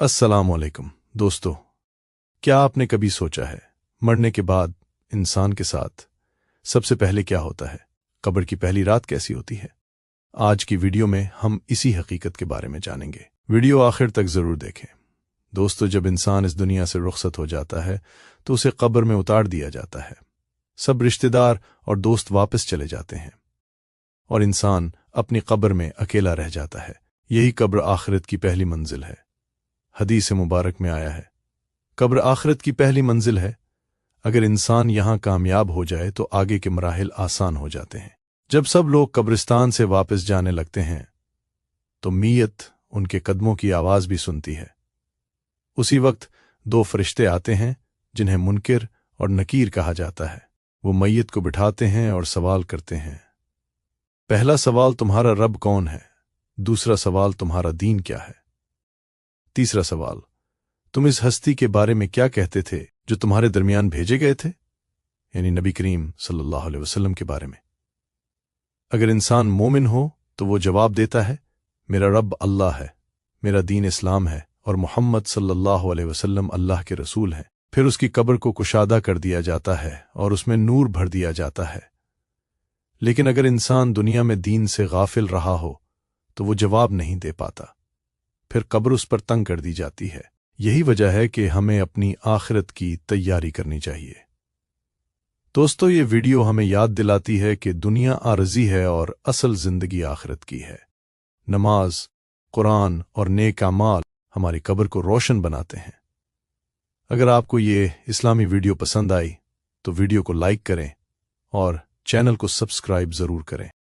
अस्सलामुअलैकुम दोस्तों, क्या आपने कभी सोचा है मरने के बाद इंसान के साथ सबसे पहले क्या होता है? कब्र की पहली रात कैसी होती है? आज की वीडियो में हम इसी हकीकत के बारे में जानेंगे। वीडियो आखिर तक जरूर देखें। दोस्तों, जब इंसान इस दुनिया से रुखसत हो जाता है तो उसे कब्र में उतार दिया जाता है। सब रिश्तेदार और दोस्त वापस चले जाते हैं और इंसान अपनी कब्र में अकेला रह जाता है। यही कब्र आखिरत की पहली मंजिल है। हदीस मुबारक में आया है, कब्र आखिरत की पहली मंजिल है। अगर इंसान यहां कामयाब हो जाए तो आगे के मराहिल आसान हो जाते हैं। जब सब लोग कब्रिस्तान से वापस जाने लगते हैं तो मीयत उनके कदमों की आवाज भी सुनती है। उसी वक्त दो फरिश्ते आते हैं जिन्हें मुनकिर और नकीर कहा जाता है। वो मैयत को बिठाते हैं और सवाल करते हैं। पहला सवाल, तुम्हारा रब कौन है? दूसरा सवाल, तुम्हारा दीन क्या है? तीसरा सवाल, तुम इस हस्ती के बारे में क्या कहते थे जो तुम्हारे दरमियान भेजे गए थे, यानी नबी करीम सल्लल्लाहु अलैहि वसल्लम के बारे में। अगर इंसान मोमिन हो तो वो जवाब देता है, मेरा रब अल्लाह है, मेरा दीन इस्लाम है और मोहम्मद सल्लल्लाहु अलैहि वसल्लम अल्लाह के रसूल हैं। फिर उसकी कब्र को कुशादा कर दिया जाता है और उसमें नूर भर दिया जाता है। लेकिन अगर इंसान दुनिया में दीन से गाफिल रहा हो तो वो जवाब नहीं दे पाता। फिर कब्र उस पर तंग कर दी जाती है। यही वजह है कि हमें अपनी आखिरत की तैयारी करनी चाहिए। दोस्तों, ये वीडियो हमें याद दिलाती है कि दुनिया आरज़ी है और असल जिंदगी आखिरत की है। नमाज, कुरान और नेक अमाल हमारी कब्र को रोशन बनाते हैं। अगर आपको ये इस्लामी वीडियो पसंद आई तो वीडियो को लाइक करें और चैनल को सब्सक्राइब जरूर करें।